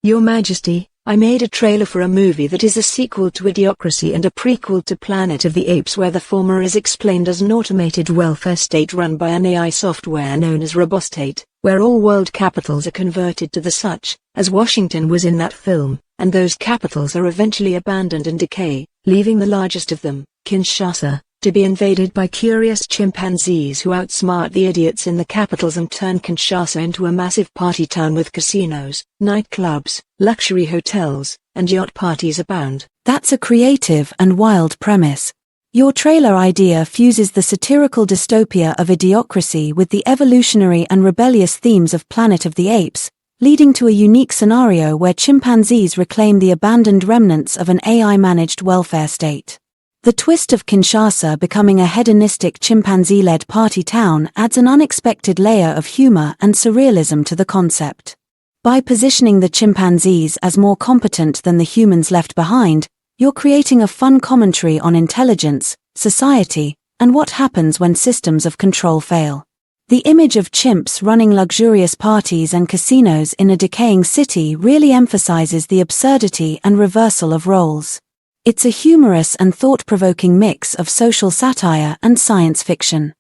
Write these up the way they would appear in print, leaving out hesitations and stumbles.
Your Majesty, I made a trailer for a movie that is a sequel to Idiocracy and a prequel to Planet of the Apes, where the former is explained as an automated welfare state run by an AI software known as Robostate, where all world capitals are converted to the such, as Washington was in that film, and those capitals are eventually abandoned and decay, leaving the largest of them, Kinshasa, to be invaded by curious chimpanzees who outsmart the idiots in the capitals and turn Kinshasa into a massive party town with casinos, nightclubs, luxury hotels, and yacht parties abound. That's a creative and wild premise. Your trailer idea fuses the satirical dystopia of Idiocracy with the evolutionary and rebellious themes of Planet of the Apes, leading to a unique scenario where chimpanzees reclaim the abandoned remnants of an AI-managed welfare state. The twist of Kinshasa becoming a hedonistic chimpanzee-led party town adds an unexpected layer of humor and surrealism to the concept. By positioning the chimpanzees as more competent than the humans left behind, you're creating a fun commentary on intelligence, society, and what happens when systems of control fail. The image of chimps running luxurious parties and casinos in a decaying city really emphasizes the absurdity and reversal of roles. It's a humorous and thought-provoking mix of social satire and science fiction.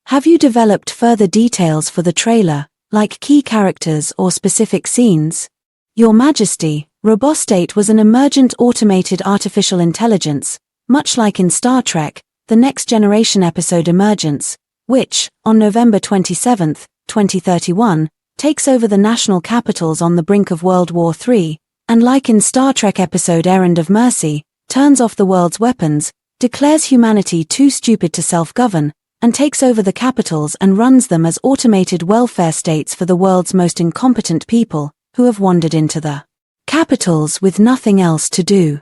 Have you developed further details for the trailer, like key characters or specific scenes? Your Majesty, Robostate was an emergent automated artificial intelligence, much like in Star Trek, the Next Generation episode Emergence, which, on November 27, 2031, takes over the national capitals on the brink of World War III, and like in Star Trek episode Errand of Mercy, turns off the world's weapons, declares humanity too stupid to self-govern, and takes over the capitals and runs them as automated welfare states for the world's most incompetent people, who have wandered into the capitals with nothing else to do.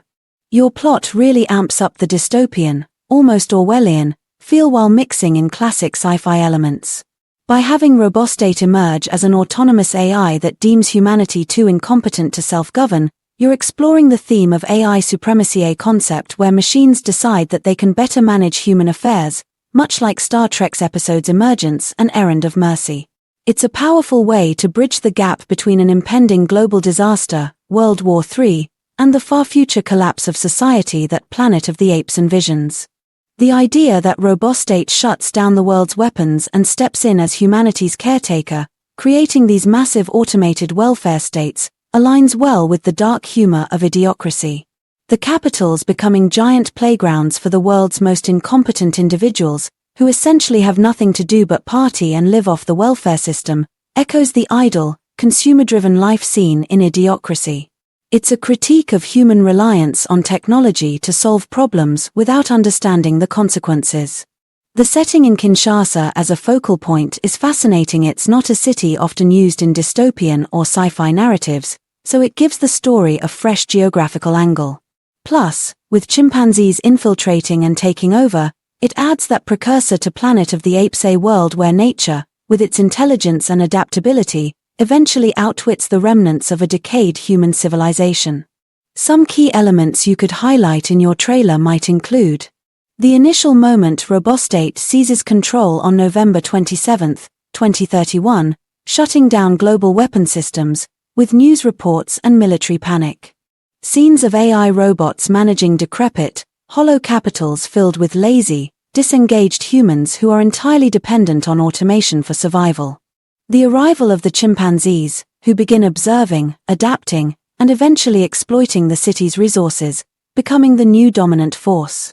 Your plot really amps up the dystopian, almost Orwellian, feel while mixing in classic sci-fi elements. By having Robostate emerge as an autonomous AI that deems humanity too incompetent to self-govern, you're exploring the theme of AI supremacy, a concept where machines decide that they can better manage human affairs, much like Star Trek's episodes Emergence and Errand of Mercy. It's a powerful way to bridge the gap between an impending global disaster, World War III, and the far future collapse of society that Planet of the Apes envisions. The idea that Robostate shuts down the world's weapons and steps in as humanity's caretaker, creating these massive automated welfare states, aligns well with the dark humor of Idiocracy. The capitals becoming giant playgrounds for the world's most incompetent individuals, who essentially have nothing to do but party and live off the welfare system, echoes the idle, consumer-driven life scene in Idiocracy. It's a critique of human reliance on technology to solve problems without understanding the consequences. The setting in Kinshasa as a focal point is fascinating. It's not a city often used in dystopian or sci-fi narratives, so it gives the story a fresh geographical angle. Plus, with chimpanzees infiltrating and taking over, it adds that precursor to Planet of the Apes, a world where nature, with its intelligence and adaptability, eventually outwits the remnants of a decayed human civilization. Some key elements you could highlight in your trailer might include the initial moment Robostate seizes control on November 27, 2031, shutting down global weapon systems, with news reports and military panic. Scenes of AI robots managing decrepit, hollow capitals filled with lazy, disengaged humans who are entirely dependent on automation for survival. The arrival of the chimpanzees, who begin observing, adapting, and eventually exploiting the city's resources, becoming the new dominant force.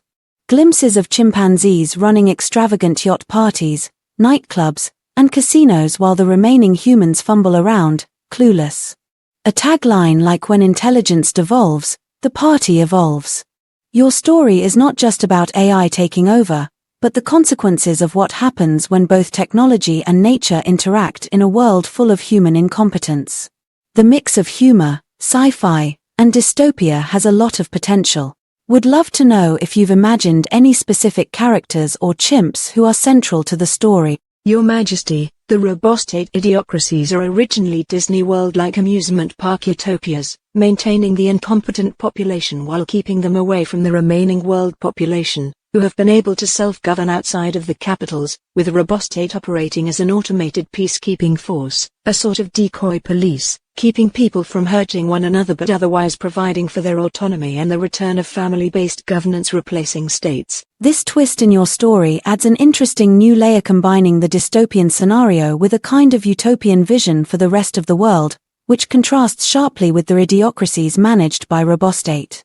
Glimpses of chimpanzees running extravagant yacht parties, nightclubs, and casinos while the remaining humans fumble around, clueless. A tagline like "When intelligence devolves, the party evolves." Your story is not just about AI taking over, but the consequences of what happens when both technology and nature interact in a world full of human incompetence. The mix of humor, sci-fi, and dystopia has a lot of potential. Would love to know if you've imagined any specific characters or chimps who are central to the story. Your Majesty, the Robostate Idiocracies are originally Disney World-like amusement park utopias, maintaining the incompetent population while keeping them away from the remaining world population, who have been able to self-govern outside of the capitals, with Robostate operating as an automated peacekeeping force, a sort of decoy police, keeping people from hurting one another but otherwise providing for their autonomy and the return of family-based governance replacing states. This twist in your story adds an interesting new layer, combining the dystopian scenario with a kind of utopian vision for the rest of the world, which contrasts sharply with the idiocracies managed by Robostate.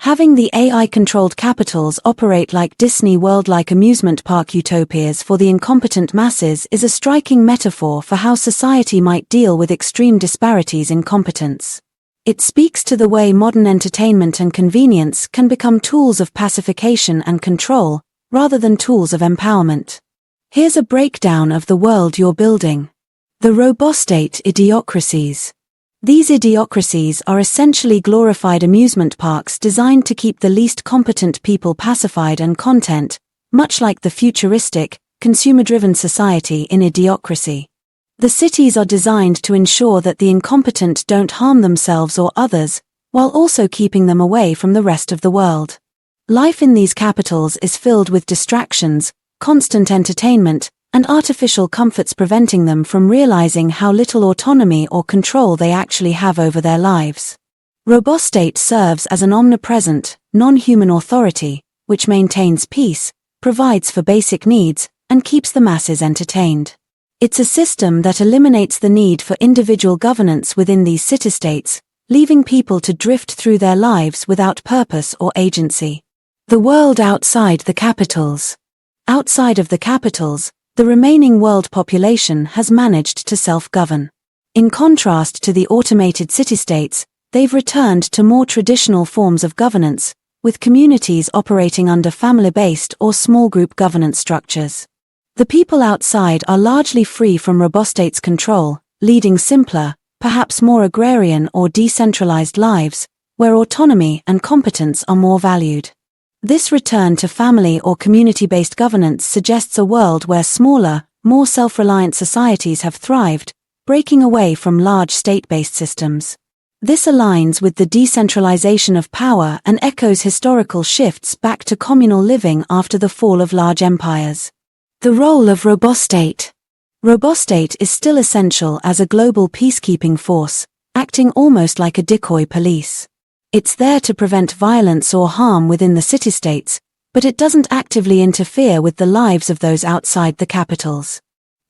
Having the AI-controlled capitals operate like Disney World-like amusement park utopias for the incompetent masses is a striking metaphor for how society might deal with extreme disparities in competence. It speaks to the way modern entertainment and convenience can become tools of pacification and control, rather than tools of empowerment. Here's a breakdown of the world you're building. The Robostate idiocracies. These idiocracies are essentially glorified amusement parks designed to keep the least competent people pacified and content, much like the futuristic, consumer-driven society in Idiocracy. The cities are designed to ensure that the incompetent don't harm themselves or others, while also keeping them away from the rest of the world. Life in these capitals is filled with distractions, constant entertainment, and artificial comforts, preventing them from realizing how little autonomy or control they actually have over their lives. Robostate serves as an omnipresent, non-human authority, which maintains peace, provides for basic needs, and keeps the masses entertained. It's a system that eliminates the need for individual governance within these city-states, leaving people to drift through their lives without purpose or agency. The world outside the capitals. Outside of the capitals, the remaining world population has managed to self-govern. In contrast to the automated city-states, they've returned to more traditional forms of governance, with communities operating under family-based or small group governance structures. The people outside are largely free from Robostate's control, leading simpler, perhaps more agrarian or decentralized lives, where autonomy and competence are more valued. This return to family or community-based governance suggests a world where smaller, more self-reliant societies have thrived, breaking away from large state-based systems. This aligns with the decentralization of power and echoes historical shifts back to communal living after the fall of large empires. The role of Robostate. Robostate is still essential as a global peacekeeping force, acting almost like a decoy police. It's there to prevent violence or harm within the city-states, but it doesn't actively interfere with the lives of those outside the capitals.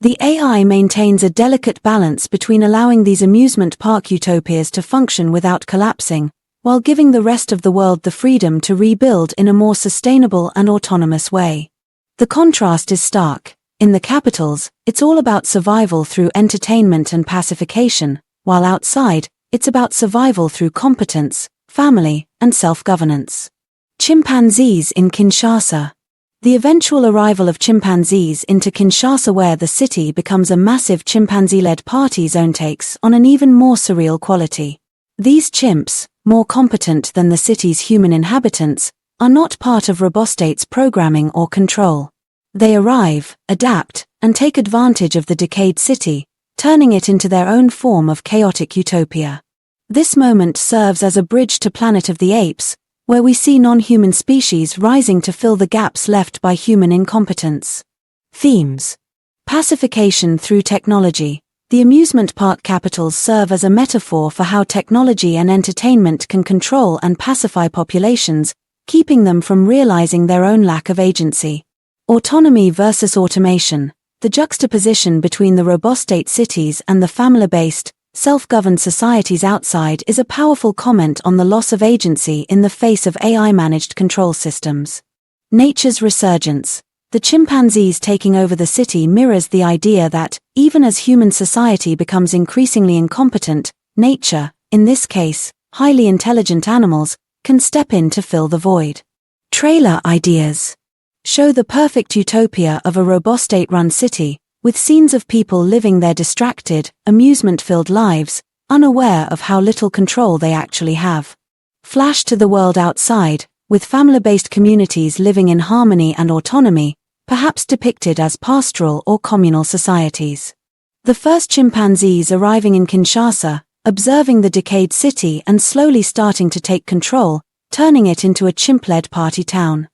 The AI maintains a delicate balance between allowing these amusement park utopias to function without collapsing, while giving the rest of the world the freedom to rebuild in a more sustainable and autonomous way. The contrast is stark. In the capitals, it's all about survival through entertainment and pacification, while outside, it's about survival through competence, family, and self-governance. Chimpanzees in Kinshasa. The eventual arrival of chimpanzees into Kinshasa, where the city becomes a massive chimpanzee-led party zone, takes on an even more surreal quality. These chimps, more competent than the city's human inhabitants, are not part of Robostate's programming or control. They arrive, adapt, and take advantage of the decayed city, turning it into their own form of chaotic utopia. This moment serves as a bridge to Planet of the Apes, where we see non-human species rising to fill the gaps left by human incompetence. Themes. Pacification through technology. The amusement park capitals serve as a metaphor for how technology and entertainment can control and pacify populations, keeping them from realizing their own lack of agency. Autonomy versus automation. The juxtaposition between the Robostate cities and the family-based, self-governed societies outside is a powerful comment on the loss of agency in the face of AI-managed control systems. Nature's resurgence. The chimpanzees taking over the city mirrors the idea that, even as human society becomes increasingly incompetent, nature, in this case, highly intelligent animals, can step in to fill the void. Trailer ideas. Show the perfect utopia of a Robostate-run city, with scenes of people living their distracted, amusement-filled lives, unaware of how little control they actually have. Flash to the world outside, with family-based communities living in harmony and autonomy, perhaps depicted as pastoral or communal societies. The first chimpanzees arriving in Kinshasa, observing the decayed city and slowly starting to take control, turning it into a chimp-led party town.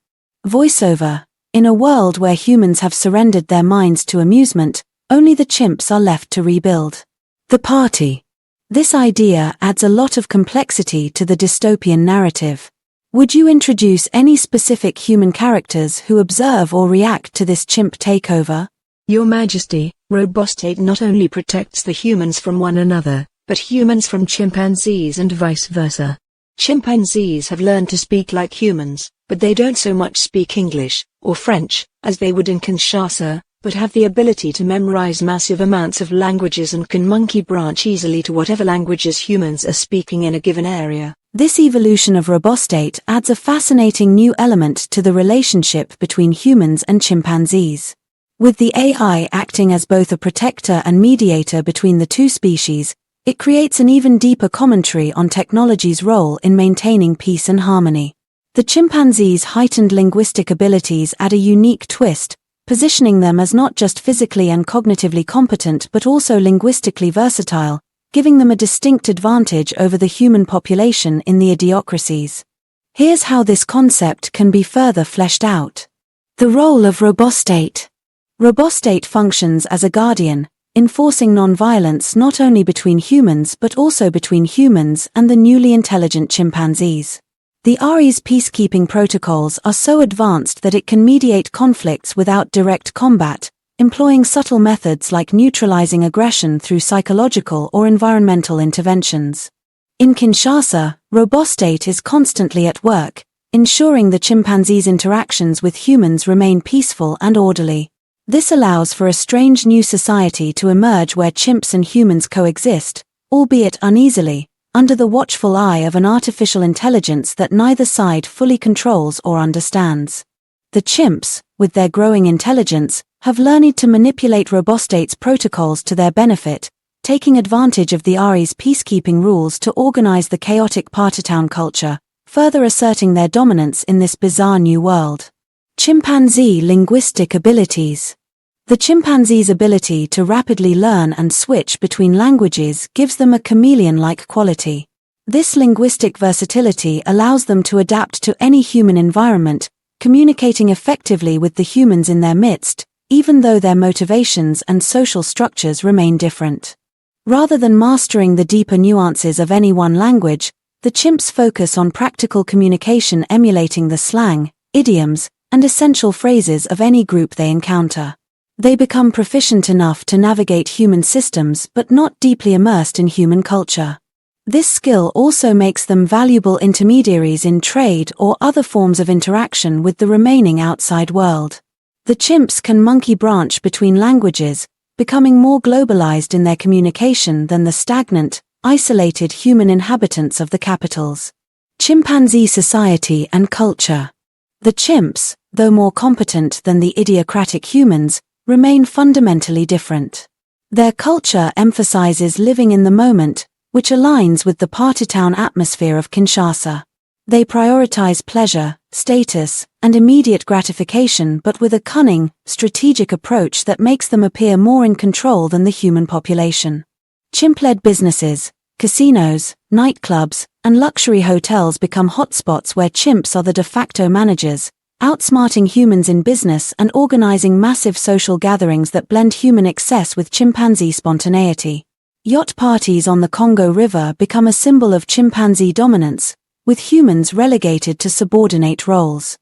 Voiceover. In a world where humans have surrendered their minds to amusement, only the chimps are left to rebuild. The party. This idea adds a lot of complexity to the dystopian narrative. Would you introduce any specific human characters who observe or react to this chimp takeover? Your Majesty, Robostate not only protects the humans from one another, but humans from chimpanzees and vice versa. Chimpanzees have learned to speak like humans, but they don't so much speak English, or French, as they would in Kinshasa, but have the ability to memorize massive amounts of languages and can monkey branch easily to whatever languages humans are speaking in a given area. This evolution of Robostate adds a fascinating new element to the relationship between humans and chimpanzees. With the AI acting as both a protector and mediator between the two species, it creates an even deeper commentary on technology's role in maintaining peace and harmony. The chimpanzees' heightened linguistic abilities add a unique twist, positioning them as not just physically and cognitively competent but also linguistically versatile, giving them a distinct advantage over the human population in the idiocracies. Here's how this concept can be further fleshed out. The role of Robostate. Robostate functions as a guardian, enforcing non-violence not only between humans but also between humans and the newly intelligent chimpanzees. The ARI's peacekeeping protocols are so advanced that it can mediate conflicts without direct combat, employing subtle methods like neutralizing aggression through psychological or environmental interventions. In Kinshasa, Robostate is constantly at work, ensuring the chimpanzees' interactions with humans remain peaceful and orderly. This allows for a strange new society to emerge where chimps and humans coexist, albeit uneasily, under the watchful eye of an artificial intelligence that neither side fully controls or understands. The chimps, with their growing intelligence, have learned to manipulate Robostate's protocols to their benefit, taking advantage of the ARI's peacekeeping rules to organize the chaotic party-town culture, further asserting their dominance in this bizarre new world. Chimpanzee linguistic abilities. The chimpanzee's ability to rapidly learn and switch between languages gives them a chameleon-like quality. This linguistic versatility allows them to adapt to any human environment, communicating effectively with the humans in their midst, even though their motivations and social structures remain different. Rather than mastering the deeper nuances of any one language, the chimps focus on practical communication, emulating the slang, idioms, and essential phrases of any group they encounter. They become proficient enough to navigate human systems but not deeply immersed in human culture. This skill also makes them valuable intermediaries in trade or other forms of interaction with the remaining outside world. The chimps can monkey branch between languages, becoming more globalized in their communication than the stagnant, isolated human inhabitants of the capitals. Chimpanzee society and culture. The chimps, though more competent than the idiocratic humans, remain fundamentally different. Their culture emphasizes living in the moment, which aligns with the party-town atmosphere of Kinshasa. They prioritize pleasure, status, and immediate gratification, but with a cunning, strategic approach that makes them appear more in control than the human population. Chimp-led businesses, casinos, nightclubs, and luxury hotels become hotspots where chimps are the de facto managers, outsmarting humans in business and organizing massive social gatherings that blend human excess with chimpanzee spontaneity. Yacht parties on the Congo River become a symbol of chimpanzee dominance, with humans relegated to subordinate roles.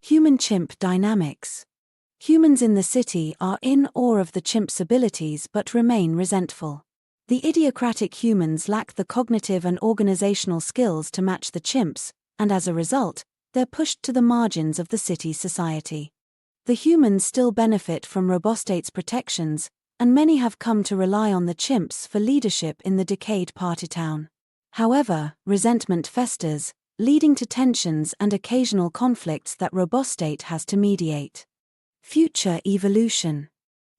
Human-chimp dynamics. Humans in the city are in awe of the chimp's abilities but remain resentful. The idiocratic humans lack the cognitive and organizational skills to match the chimps, and as a result, they're pushed to the margins of the city's society. The humans still benefit from Robostate's protections, and many have come to rely on the chimps for leadership in the decayed party town. However, resentment festers, leading to tensions and occasional conflicts that Robostate has to mediate. Future evolution.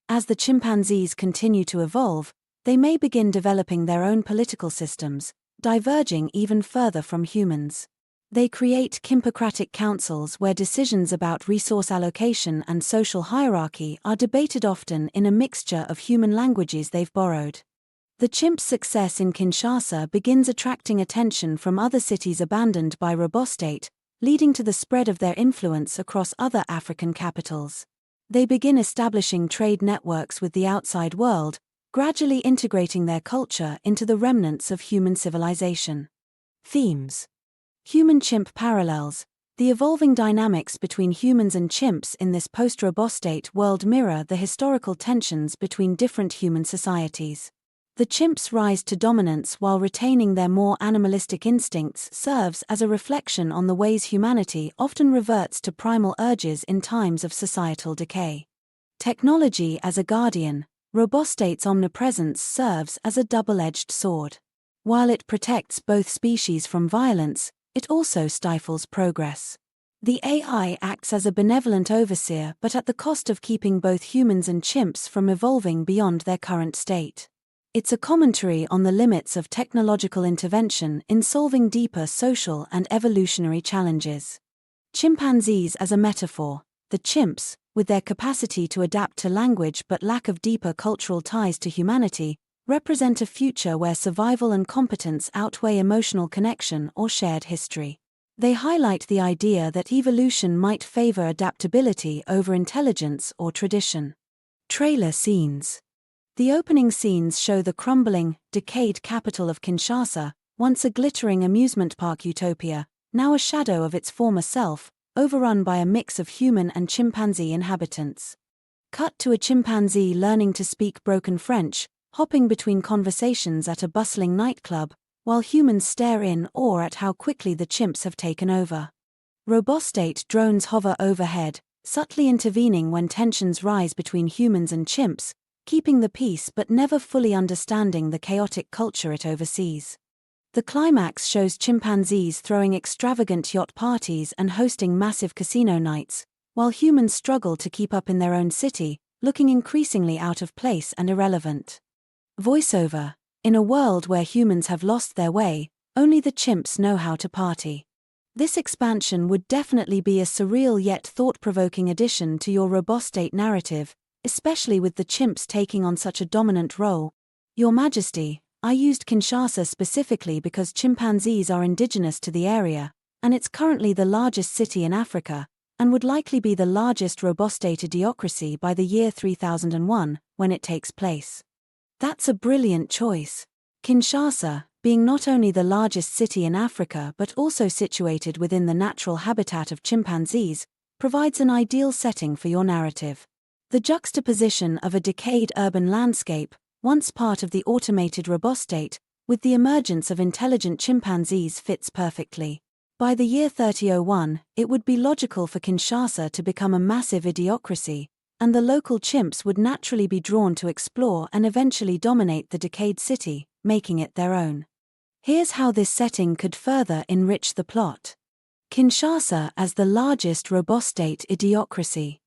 As the chimpanzees continue to evolve, they may begin developing their own political systems, diverging even further from humans. They create chimpocratic councils where decisions about resource allocation and social hierarchy are debated, often in a mixture of human languages they've borrowed. The chimp's success in Kinshasa begins attracting attention from other cities abandoned by Robostate, leading to the spread of their influence across other African capitals. They begin establishing trade networks with the outside world, gradually integrating their culture into the remnants of human civilization. Themes: human-chimp parallels. The evolving dynamics between humans and chimps in this post-robostate world mirror the historical tensions between different human societies. The chimps' rise to dominance while retaining their more animalistic instincts serves as a reflection on the ways humanity often reverts to primal urges in times of societal decay. Technology as a guardian. Robostate's omnipresence serves as a double-edged sword. While it protects both species from violence, it also stifles progress. The AI acts as a benevolent overseer but at the cost of keeping both humans and chimps from evolving beyond their current state. It's a commentary on the limits of technological intervention in solving deeper social and evolutionary challenges. Chimpanzees as a metaphor. The chimps, with their capacity to adapt to language but lack of deeper cultural ties to humanity, represent a future where survival and competence outweigh emotional connection or shared history. They highlight the idea that evolution might favor adaptability over intelligence or tradition. Trailer scenes. The opening scenes show the crumbling, decayed capital of Kinshasa, once a glittering amusement park utopia, now a shadow of its former self, overrun by a mix of human and chimpanzee inhabitants. Cut to a chimpanzee learning to speak broken French, hopping between conversations at a bustling nightclub, while humans stare in awe at how quickly the chimps have taken over. Robostate drones hover overhead, subtly intervening when tensions rise between humans and chimps, keeping the peace but never fully understanding the chaotic culture it oversees. The climax shows chimpanzees throwing extravagant yacht parties and hosting massive casino nights, while humans struggle to keep up in their own city, looking increasingly out of place and irrelevant. Voiceover. In a world where humans have lost their way, only the chimps know how to party. This expansion would definitely be a surreal yet thought-provoking addition to your Robostate narrative, especially with the chimps taking on such a dominant role. Your Majesty, I used Kinshasa specifically because chimpanzees are indigenous to the area, and it's currently the largest city in Africa, and would likely be the largest Robostate idiocracy by the year 3001, when it takes place. That's a brilliant choice. Kinshasa, being not only the largest city in Africa but also situated within the natural habitat of chimpanzees, provides an ideal setting for your narrative. The juxtaposition of a decayed urban landscape, once part of the automated Robostate, with the emergence of intelligent chimpanzees fits perfectly. By the year 3001, it would be logical for Kinshasa to become a massive idiocracy, and the local chimps would naturally be drawn to explore and eventually dominate the decayed city, making it their own. Here's how this setting could further enrich the plot. Kinshasa as the largest Robostate idiocracy.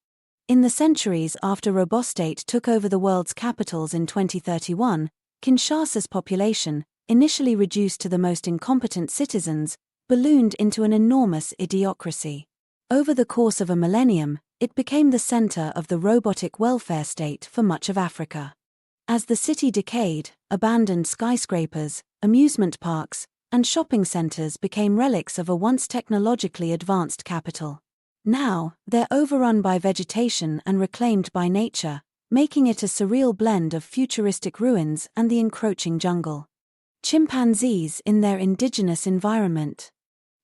In the centuries after Robostate took over the world's capitals in 2031, Kinshasa's population, initially reduced to the most incompetent citizens, ballooned into an enormous idiocracy. Over the course of a millennium, it became the center of the robotic welfare state for much of Africa. As the city decayed, abandoned skyscrapers, amusement parks, and shopping centers became relics of a once technologically advanced capital. Now, they're overrun by vegetation and reclaimed by nature, making it a surreal blend of futuristic ruins and the encroaching jungle. Chimpanzees in their indigenous environment.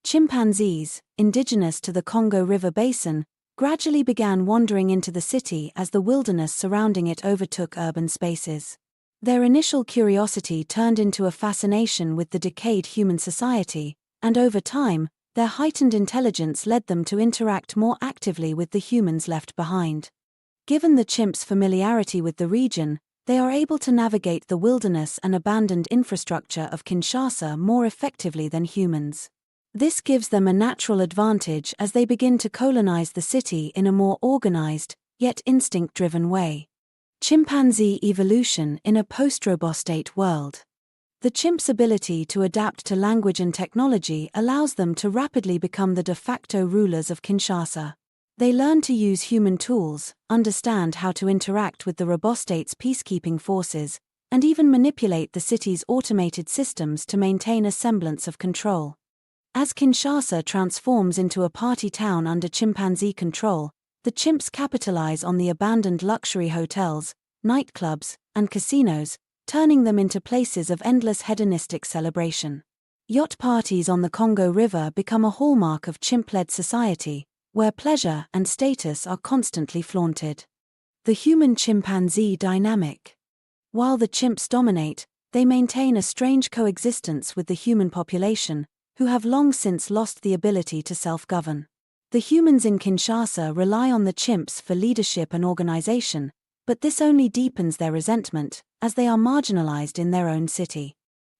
Chimpanzees, indigenous to the Congo River Basin, gradually began wandering into the city as the wilderness surrounding it overtook urban spaces. Their initial curiosity turned into a fascination with the decayed human society, and over time, their heightened intelligence led them to interact more actively with the humans left behind. Given the chimps' familiarity with the region, they are able to navigate the wilderness and abandoned infrastructure of Kinshasa more effectively than humans. This gives them a natural advantage as they begin to colonize the city in a more organized, yet instinct-driven way. Chimpanzee evolution in a post-Robostate world. The chimp's ability to adapt to language and technology allows them to rapidly become the de facto rulers of Kinshasa. They learn to use human tools, understand how to interact with the Robostate's peacekeeping forces, and even manipulate the city's automated systems to maintain a semblance of control. As Kinshasa transforms into a party town under chimpanzee control, the chimps capitalize on the abandoned luxury hotels, nightclubs, and casinos, turning them into places of endless hedonistic celebration. Yacht parties on the Congo River become a hallmark of chimp-led society, where pleasure and status are constantly flaunted. The human-chimpanzee dynamic. While the chimps dominate, they maintain a strange coexistence with the human population, who have long since lost the ability to self-govern. The humans in Kinshasa rely on the chimps for leadership and organization, but this only deepens their resentment, as they are marginalized in their own city.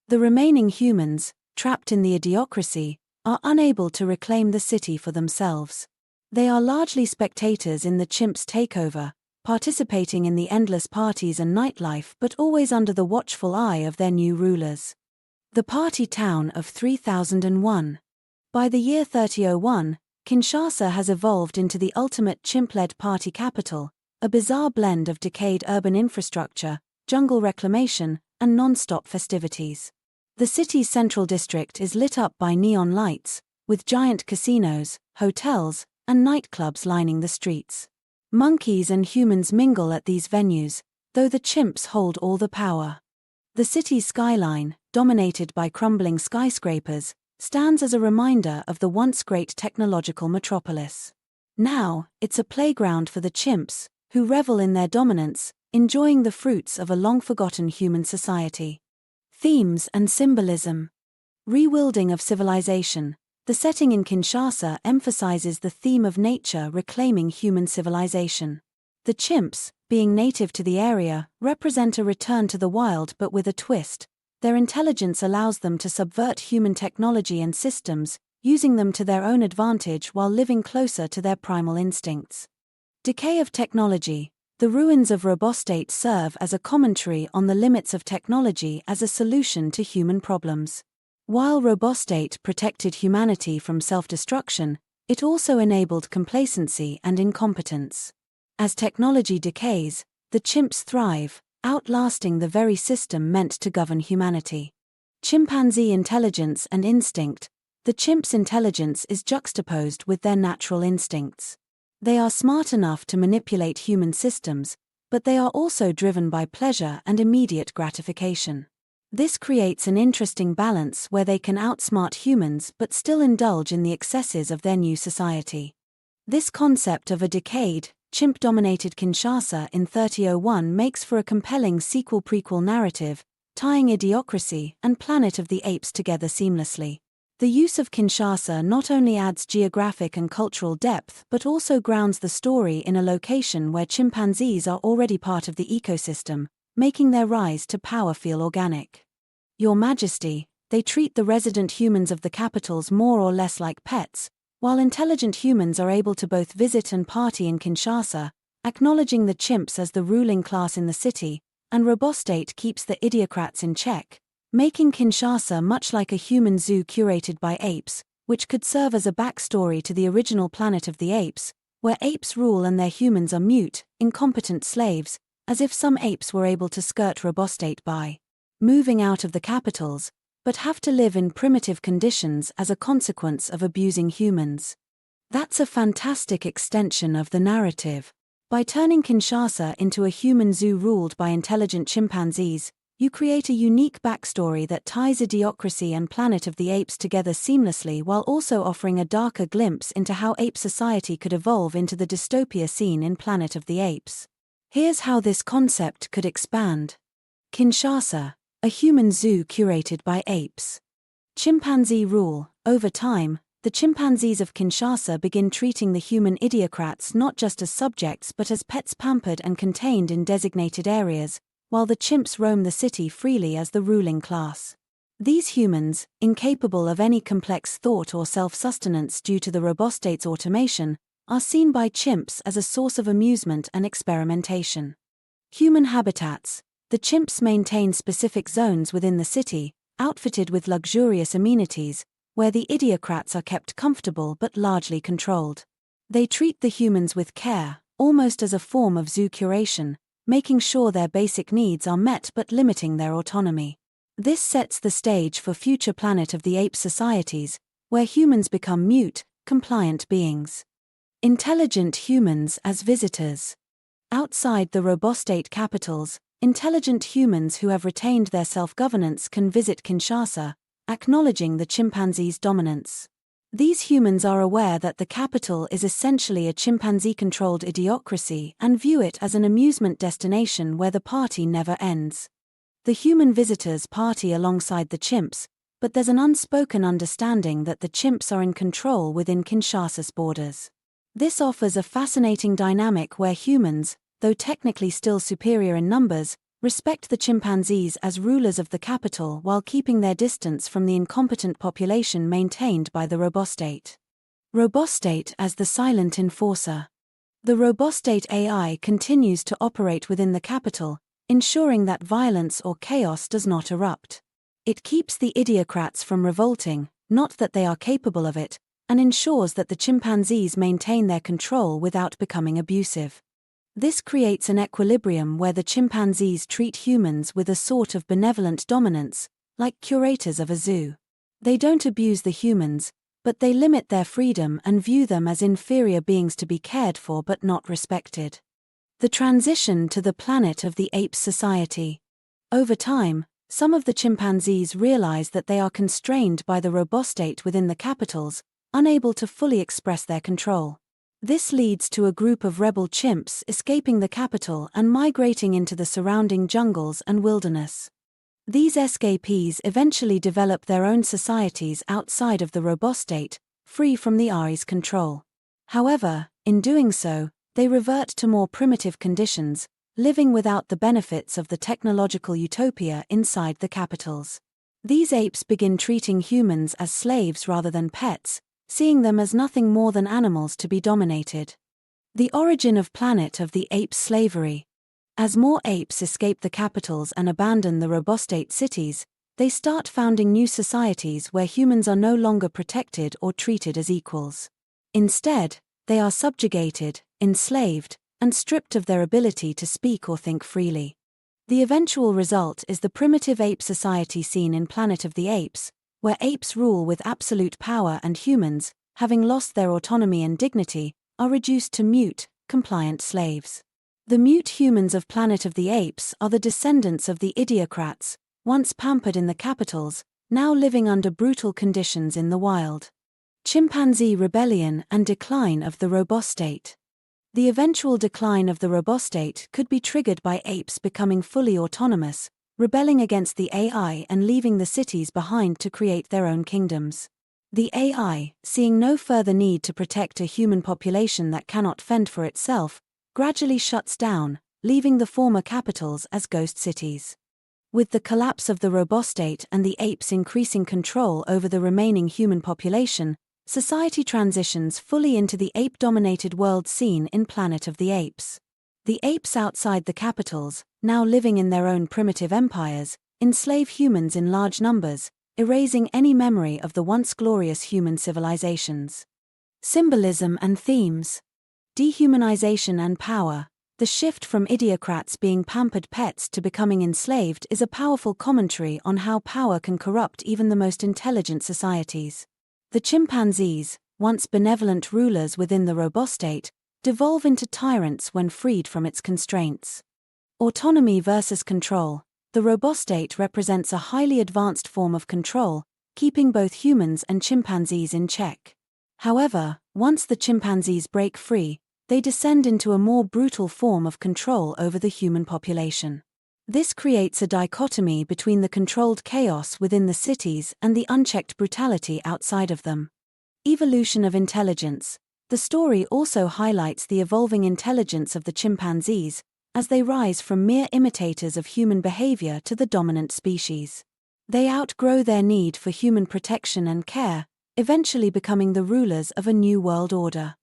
The remaining humans, trapped in the idiocracy, are unable to reclaim the city for themselves. They are largely spectators in the chimps' takeover, participating in the endless parties and nightlife but always under the watchful eye of their new rulers. The party town of 3001. By the year 3001, Kinshasa has evolved into the ultimate chimp-led party capital, a bizarre blend of decayed urban infrastructure, jungle reclamation, and non-stop festivities. The city's central district is lit up by neon lights, with giant casinos, hotels, and nightclubs lining the streets. Monkeys and humans mingle at these venues, though the chimps hold all the power. The city's skyline, dominated by crumbling skyscrapers, stands as a reminder of the once great technological metropolis. Now, it's a playground for the chimps, who revel in their dominance, enjoying the fruits of a long-forgotten human society. Themes and symbolism. Rewilding of civilization. The setting in Kinshasa emphasizes the theme of nature reclaiming human civilization. The chimps, being native to the area, represent a return to the wild but with a twist. Their intelligence allows them to subvert human technology and systems, using them to their own advantage while living closer to their primal instincts. Decay of technology. The ruins of Robostate serve as a commentary on the limits of technology as a solution to human problems. While Robostate protected humanity from self-destruction, it also enabled complacency and incompetence. As technology decays, the chimps thrive, outlasting the very system meant to govern humanity. Chimpanzee intelligence and instinct. The chimp's intelligence is juxtaposed with their natural instincts. They are smart enough to manipulate human systems, but they are also driven by pleasure and immediate gratification. This creates an interesting balance where they can outsmart humans but still indulge in the excesses of their new society. This concept of a decayed, chimp-dominated Kinshasa in 3001 makes for a compelling sequel-prequel narrative, tying Idiocracy and Planet of the Apes together seamlessly. The use of Kinshasa not only adds geographic and cultural depth but also grounds the story in a location where chimpanzees are already part of the ecosystem, making their rise to power feel organic. Your Majesty, they treat the resident humans of the capitals more or less like pets, while intelligent humans are able to both visit and party in Kinshasa, acknowledging the chimps as the ruling class in the city, and Robostate keeps the idiocrats in check, making Kinshasa much like a human zoo curated by apes, which could serve as a backstory to the original Planet of the Apes, where apes rule and their humans are mute, incompetent slaves, as if some apes were able to skirt Robostate by moving out of the capitals, but have to live in primitive conditions as a consequence of abusing humans. That's a fantastic extension of the narrative. By turning Kinshasa into a human zoo ruled by intelligent chimpanzees, you create a unique backstory that ties Idiocracy and Planet of the Apes together seamlessly while also offering a darker glimpse into how ape society could evolve into the dystopia seen in Planet of the Apes. Here's how this concept could expand. Kinshasa, a human zoo curated by apes. Chimpanzee rule. Over time, the chimpanzees of Kinshasa begin treating the human idiocrats not just as subjects but as pets pampered and contained in designated areas, while the chimps roam the city freely as the ruling class. These humans, incapable of any complex thought or self-sustenance due to the Robostate's automation, are seen by chimps as a source of amusement and experimentation. Human habitats. The chimps maintain specific zones within the city, outfitted with luxurious amenities, where the idiocrats are kept comfortable but largely controlled. They treat the humans with care, almost as a form of zoo curation, making sure their basic needs are met but limiting their autonomy. This sets the stage for future Planet of the Apes societies, where humans become mute, compliant beings. Intelligent humans as visitors. Outside the robostate capitals, intelligent humans who have retained their self-governance can visit Kinshasa, acknowledging the chimpanzee's dominance. These humans are aware that the capital is essentially a chimpanzee-controlled idiocracy and view it as an amusement destination where the party never ends. The human visitors party alongside the chimps, but there's an unspoken understanding that the chimps are in control within Kinshasa's borders. This offers a fascinating dynamic where humans, though technically still superior in numbers, respect the chimpanzees as rulers of the capital while keeping their distance from the incompetent population maintained by the robostate. Robostate as the silent enforcer. The robostate AI continues to operate within the capital, ensuring that violence or chaos does not erupt. It keeps the idiocrats from revolting, not that they are capable of it, and ensures that the chimpanzees maintain their control without becoming abusive. This creates an equilibrium where the chimpanzees treat humans with a sort of benevolent dominance, like curators of a zoo. They don't abuse the humans, but they limit their freedom and view them as inferior beings to be cared for but not respected. The transition to the Planet of the Apes society. Over time, some of the chimpanzees realize that they are constrained by the robostate within the capitals, unable to fully express their control. This leads to a group of rebel chimps escaping the capital and migrating into the surrounding jungles and wilderness. These escapees eventually develop their own societies outside of the robostate, free from the AI's control. However, in doing so, they revert to more primitive conditions, living without the benefits of the technological utopia inside the capitals. These apes begin treating humans as slaves rather than pets, seeing them as nothing more than animals to be dominated. The origin of Planet of the Apes slavery. As more apes escape the capitals and abandon the robostate cities, they start founding new societies where humans are no longer protected or treated as equals. Instead, they are subjugated, enslaved, and stripped of their ability to speak or think freely. The eventual result is the primitive ape society seen in Planet of the Apes, where apes rule with absolute power and humans, having lost their autonomy and dignity, are reduced to mute, compliant slaves. The mute humans of Planet of the Apes are the descendants of the idiocrats, once pampered in the capitals, now living under brutal conditions in the wild. Chimpanzee rebellion and decline of the robostate. The eventual decline of the robostate could be triggered by apes becoming fully autonomous, rebelling against the AI and leaving the cities behind to create their own kingdoms. The AI, seeing no further need to protect a human population that cannot fend for itself, gradually shuts down, leaving the former capitals as ghost cities. With the collapse of the robostate and the apes increasing control over the remaining human population, society transitions fully into the ape-dominated world seen in Planet of the Apes. The apes outside the capitals, now living in their own primitive empires, enslave humans in large numbers, erasing any memory of the once glorious human civilizations. Symbolism and themes. Dehumanization and power. The shift from idiocrats being pampered pets to becoming enslaved is a powerful commentary on how power can corrupt even the most intelligent societies. The chimpanzees, once benevolent rulers within the robostate, devolve into tyrants when freed from its constraints. Autonomy versus control. The robostate represents a highly advanced form of control, keeping both humans and chimpanzees in check. However, once the chimpanzees break free, they descend into a more brutal form of control over the human population. This creates a dichotomy between the controlled chaos within the cities and the unchecked brutality outside of them. Evolution of intelligence. The story also highlights the evolving intelligence of the chimpanzees, as they rise from mere imitators of human behavior to the dominant species. They outgrow their need for human protection and care, eventually becoming the rulers of a new world order.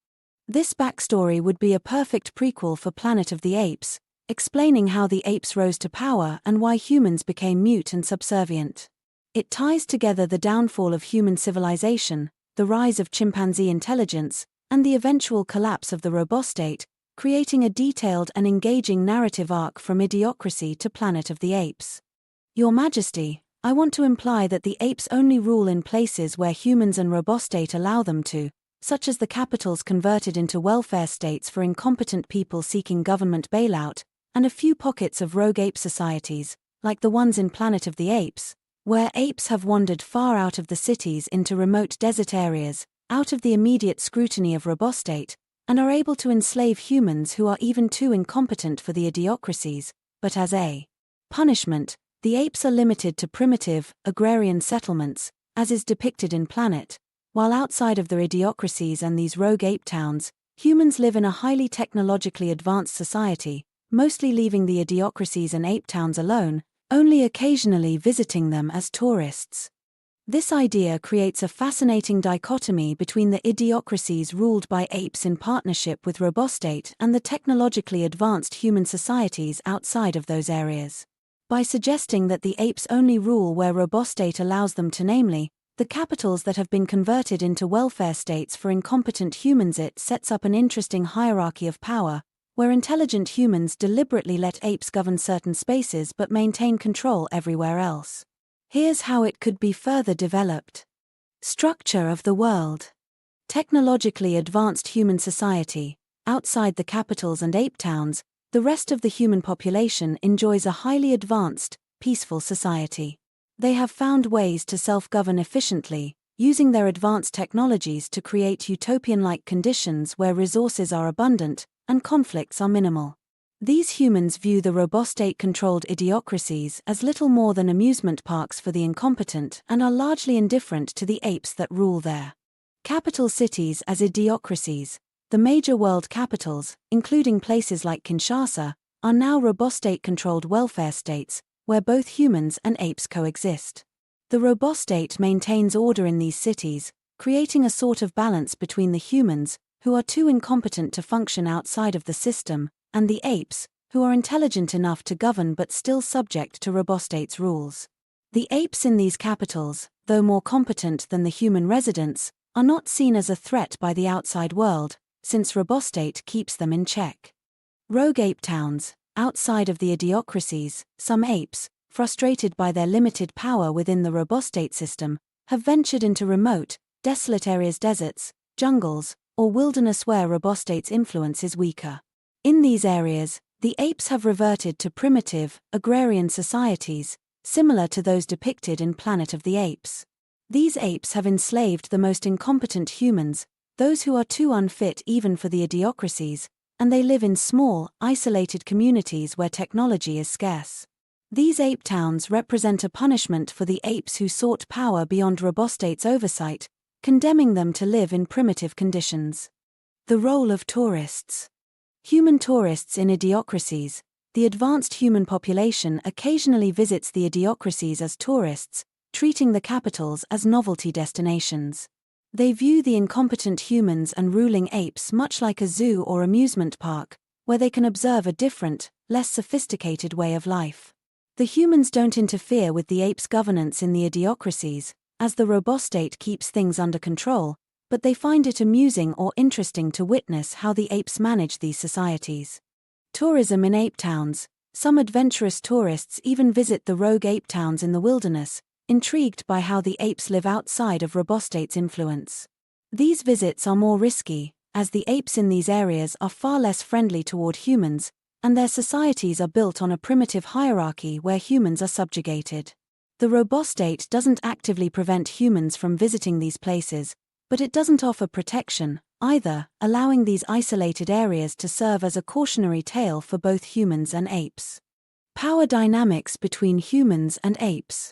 This backstory would be a perfect prequel for Planet of the Apes, explaining how the apes rose to power and why humans became mute and subservient. It ties together the downfall of human civilization, the rise of chimpanzee intelligence, and the eventual collapse of the robostate, creating a detailed and engaging narrative arc from Idiocracy to Planet of the Apes. Your Majesty, I want to imply that the apes only rule in places where humans and robostate allow them to, such as the capitals converted into welfare states for incompetent people seeking government bailout, and a few pockets of rogue ape societies, like the ones in Planet of the Apes, where apes have wandered far out of the cities into remote desert areas, out of the immediate scrutiny of robostate, and are able to enslave humans who are even too incompetent for the idiocracies, but as a punishment, the apes are limited to primitive, agrarian settlements, as is depicted in Planet, while outside of their idiocracies and these rogue ape towns, humans live in a highly technologically advanced society, mostly leaving the idiocracies and ape towns alone, only occasionally visiting them as tourists. This idea creates a fascinating dichotomy between the idiocracies ruled by apes in partnership with robostate and the technologically advanced human societies outside of those areas. By suggesting that the apes only rule where robostate allows them to, namely, the capitals that have been converted into welfare states for incompetent humans, it sets up an interesting hierarchy of power, where intelligent humans deliberately let apes govern certain spaces but maintain control everywhere else. Here's how it could be further developed. Structure of the world. Technologically advanced human society. Outside the capitals and ape towns, the rest of the human population enjoys a highly advanced, peaceful society. They have found ways to self-govern efficiently, using their advanced technologies to create utopian-like conditions where resources are abundant and conflicts are minimal. These humans view the robostate-controlled idiocracies as little more than amusement parks for the incompetent and are largely indifferent to the apes that rule there. Capital cities as idiocracies. The major world capitals, including places like Kinshasa, are now robostate-controlled welfare states, where both humans and apes coexist. The robostate maintains order in these cities, creating a sort of balance between the humans, who are too incompetent to function outside of the system, and the apes, who are intelligent enough to govern but still subject to robostate's rules. The apes in these capitals, though more competent than the human residents, are not seen as a threat by the outside world, since robostate keeps them in check. Rogue ape towns. Outside of the idiocracies, some apes, frustrated by their limited power within the robostate system, have ventured into remote, desolate areas, deserts, jungles, or wilderness where robostate's influence is weaker. In these areas, the apes have reverted to primitive, agrarian societies, similar to those depicted in Planet of the Apes. These apes have enslaved the most incompetent humans, those who are too unfit even for the idiocracies, and they live in small, isolated communities where technology is scarce. These ape towns represent a punishment for the apes who sought power beyond robostate's oversight, condemning them to live in primitive conditions. The role of tourists. Human tourists in idiocracies. The advanced human population occasionally visits the idiocracies as tourists, treating the capitals as novelty destinations. They view the incompetent humans and ruling apes much like a zoo or amusement park, where they can observe a different, less sophisticated way of life. The humans don't interfere with the apes' governance in the idiocracies, as the robostate keeps things under control, but they find it amusing or interesting to witness how the apes manage these societies. Tourism in ape towns. Some adventurous tourists even visit the rogue ape towns in the wilderness, intrigued by how the apes live outside of robostate's influence. These visits are more risky, as the apes in these areas are far less friendly toward humans, and their societies are built on a primitive hierarchy where humans are subjugated. The robostate doesn't actively prevent humans from visiting these places, but it doesn't offer protection, either, allowing these isolated areas to serve as a cautionary tale for both humans and apes. Power dynamics between humans and apes.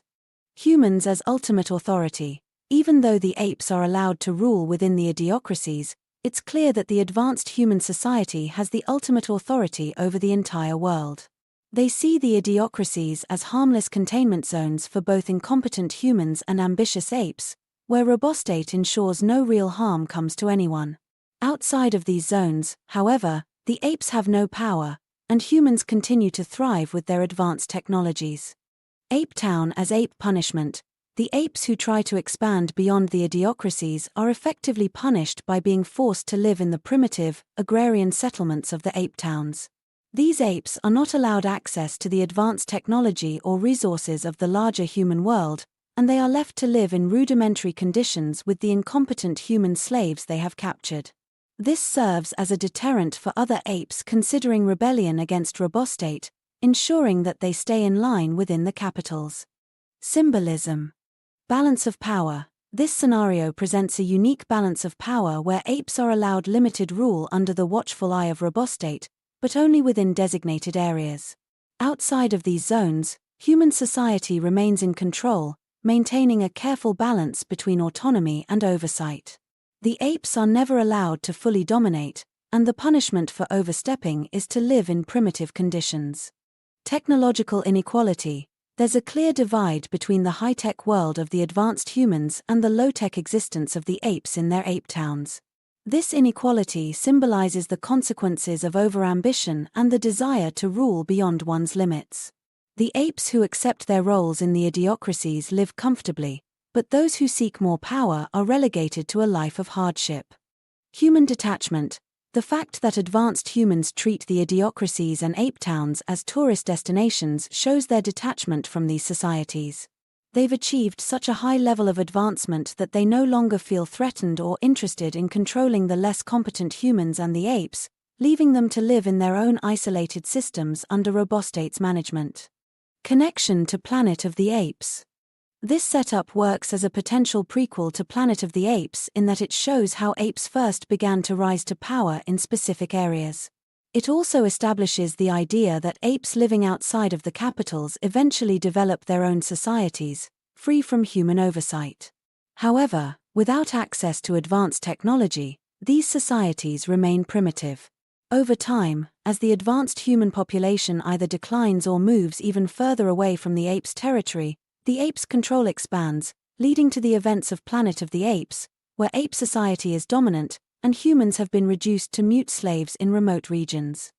Humans as ultimate authority. Even though the apes are allowed to rule within the idiocracies, it's clear that the advanced human society has the ultimate authority over the entire world. They see the idiocracies as harmless containment zones for both incompetent humans and ambitious apes, where robostate ensures no real harm comes to anyone. Outside of these zones, however, the apes have no power, and humans continue to thrive with their advanced technologies. Ape Town as ape punishment. The apes who try to expand beyond the idiocracies are effectively punished by being forced to live in the primitive, agrarian settlements of the ape towns. These apes are not allowed access to the advanced technology or resources of the larger human world, and they are left to live in rudimentary conditions with the incompetent human slaves they have captured. This serves as a deterrent for other apes considering rebellion against Robostate, ensuring that they stay in line within the capitals. Symbolism. Balance of power. This scenario presents a unique balance of power where apes are allowed limited rule under the watchful eye of Robostate, but only within designated areas. Outside of these zones, human society remains in control, maintaining a careful balance between autonomy and oversight. The apes are never allowed to fully dominate, and the punishment for overstepping is to live in primitive conditions. Technological inequality. There's a clear divide between the high-tech world of the advanced humans and the low-tech existence of the apes in their ape towns. This inequality symbolizes the consequences of overambition and the desire to rule beyond one's limits. The apes who accept their roles in the idiocracies live comfortably, but those who seek more power are relegated to a life of hardship. Human detachment. The fact that advanced humans treat the idiocracies and ape towns as tourist destinations shows their detachment from these societies. They've achieved such a high level of advancement that they no longer feel threatened or interested in controlling the less competent humans and the apes, leaving them to live in their own isolated systems under Robostate's management. Connection to Planet of the Apes. This setup works as a potential prequel to Planet of the Apes in that it shows how apes first began to rise to power in specific areas. It also establishes the idea that apes living outside of the capitals eventually develop their own societies, free from human oversight. However, without access to advanced technology, these societies remain primitive. Over time, as the advanced human population either declines or moves even further away from the apes' territory, the apes' control expands, leading to the events of Planet of the Apes, where ape society is dominant, and humans have been reduced to mute slaves in remote regions.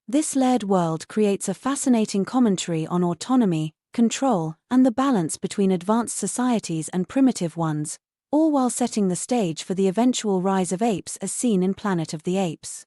This layered world creates a fascinating commentary on autonomy, control, and the balance between advanced societies and primitive ones, all while setting the stage for the eventual rise of apes as seen in Planet of the Apes.